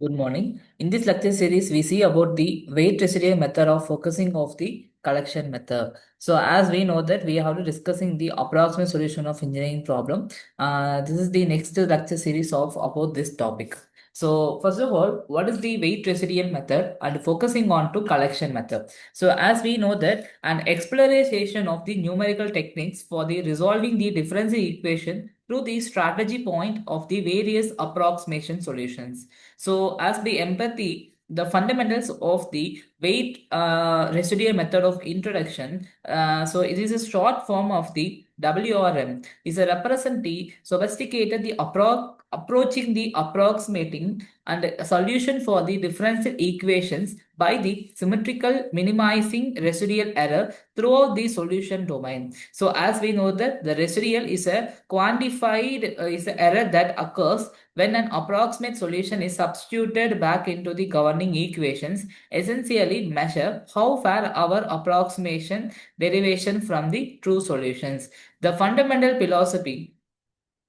Good morning. In this lecture series, we see about the weight residual method of focusing of the collection method. So as we know that we have to discussing the approximate solution of engineering problem. This is the next lecture series of about this topic. So first of all, what is the weight residual method and focusing on to collection method? So as we know that an exploration of the numerical techniques for the resolving the differential equation through the strategy point of the various approximation solutions. So, as the empathy, the fundamentals of the weight residual method of introduction. So, it is a short form of the WRM. Is a represent the sophisticated the approaching the approximating and a solution for the differential equations by the symmetrical minimizing residual error throughout the solution domain. So as we know that the residual is a quantified is an error that occurs when an approximate solution is substituted back into the governing equations, essentially measure how far our approximation derivation from the true solutions. The fundamental philosophy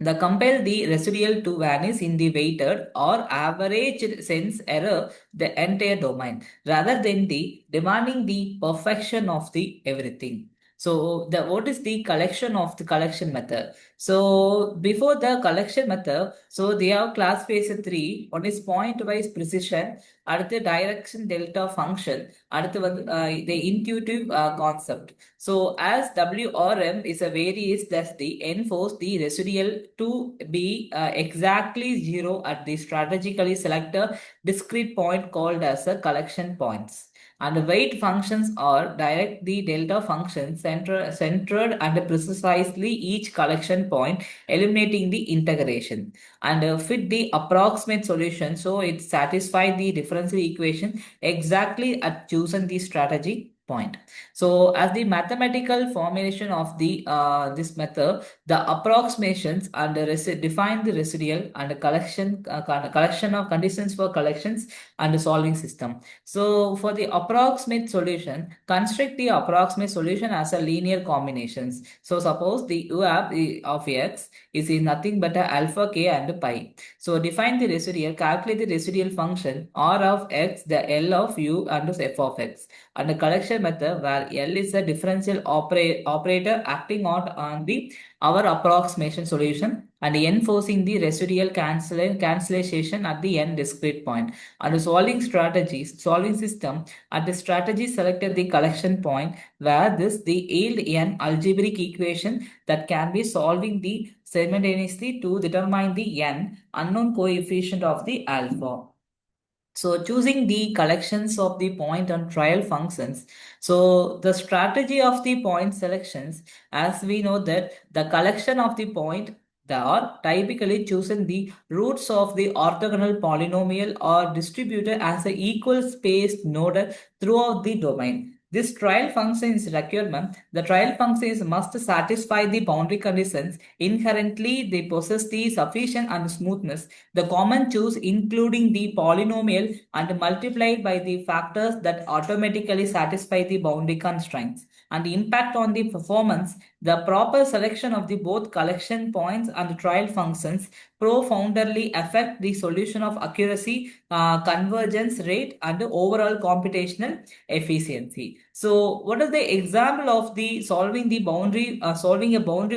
the compel the residual to vanish in the weighted or averaged sense error the entire domain rather than the demanding the perfection of the everything. So the what is the collection of the collection method? So before the collection method, so they have class phase 3. One is point-wise precision, அடுத்து direction delta function, அடுத்து வந்து the intuitive concept. So as WRM is a varies that the enforce the residual to be exactly zero at the strategically selected discrete point called as a collection points. And the weight functions are direct the delta function centered and precisely each collection point, eliminating the integration and fit the approximate solution. So it satisfies the differential equation exactly at chosen the strategy point. So as the mathematical formulation of the this method, the approximations and the define the residual and the collection of conditions for collections and the solving system. So for the approximate solution, construct the approximate solution as a linear combinations. So suppose the u of x is nothing but a alpha k and pi. So define the residual, calculate the residual function r of x, the L of u and f of x. And the collection method where L is a differential operator acting on the our approximation solution and enforcing the residual cancellation at the end discrete point. And the solving system at the strategy selected the collection point where this the yield an algebraic equation that can be solving the simultaneously to determine the n unknown coefficient of the alpha. So choosing the collections of the point and trial functions. So the strategy of the point selections, as we know that the collection of the point they are typically chosen the roots of the orthogonal polynomial or distributed as a equal spaced node throughout the domain. This trial function is requirement. The trial function must satisfy the boundary conditions. Inherently, they possess the sufficient and smoothness. The common choose including the polynomial and multiplied by the factors that automatically satisfy the boundary constraints. And the impact on the performance, the proper selection of the both collection points and trial functions profoundly affect the solution of accuracy, convergence rate, and overall computational efficiency. So, what is the example of the solving a boundary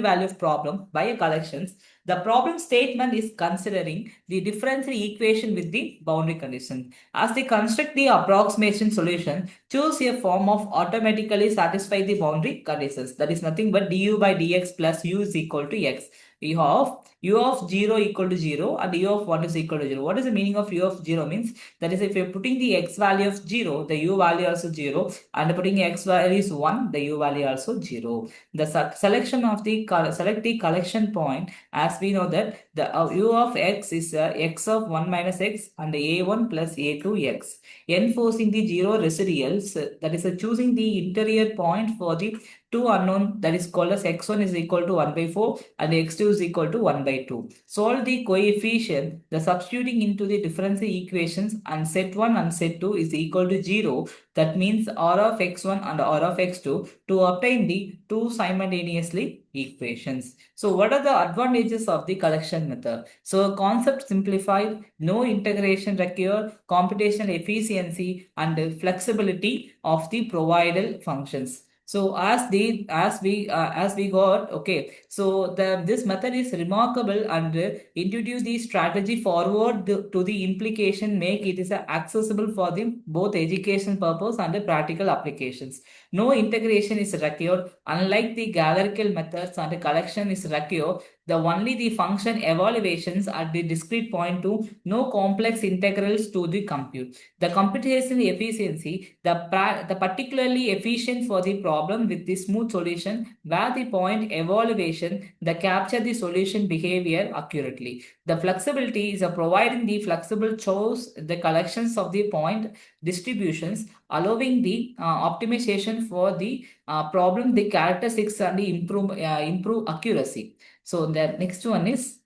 value of problem by a collections? The problem statement is considering the differential equation with the boundary condition. As they construct the approximation solution, choose a form of automatically satisfy the boundary conditions. That is nothing but du by dx plus u is equal to x. You have u of 0 equal to 0 and u of 1 is equal to 0. What is the meaning of u of 0 means? That is if you're putting the x value of 0, the u value also 0 and putting x value is 1, the u value also 0. The selection of the select the collection point as we know that the u of x is x of 1 minus x and a1 plus a2 x. Enforcing the 0 residuals, that is choosing the interior point for the two unknown that is called as x1 is equal to 1 by 4 and x2 is equal to 1 by 2. Solve the coefficient, the substituting into the differential equations and set 1 and set 2 is equal to 0. That means r of x1 and r of x2 to obtain the two simultaneously equations. So what are the advantages of the collection method? So concept simplified, no integration required, computational efficiency and flexibility of the provided functions. So as we got, okay, so this method is remarkable and introduce the strategy forward to the implication, make it is accessible for the both education purpose and the practical applications. No integration is required. Unlike the galerical methods and the collection is required, the only the function evaluations at the discrete point to no complex integrals to the compute. The computational efficiency, the particularly efficient for the problem with the smooth solution where the point evaluation the capture the solution behavior accurately. The flexibility is a providing the flexible choice the collections of the point distributions, allowing the optimization for the problem the characteristics and the improve accuracy. So the next one is,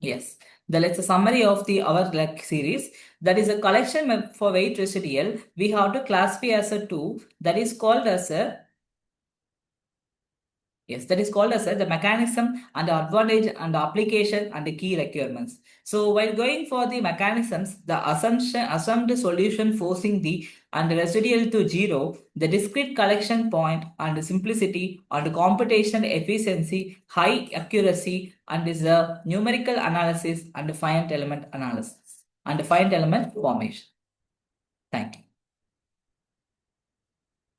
yes, the let's a summary of the our like series. That is a collection for weight residual. We have to classify as a two, that is called as a, yes, that is called as the mechanism and the advantage and the application and the key requirements. So while going for the mechanisms, the assumed solution forcing the and the residual to zero, the discrete collection point and the simplicity and the computational efficiency, high accuracy, and is a numerical analysis and the finite element analysis and the finite element formation. Thank you.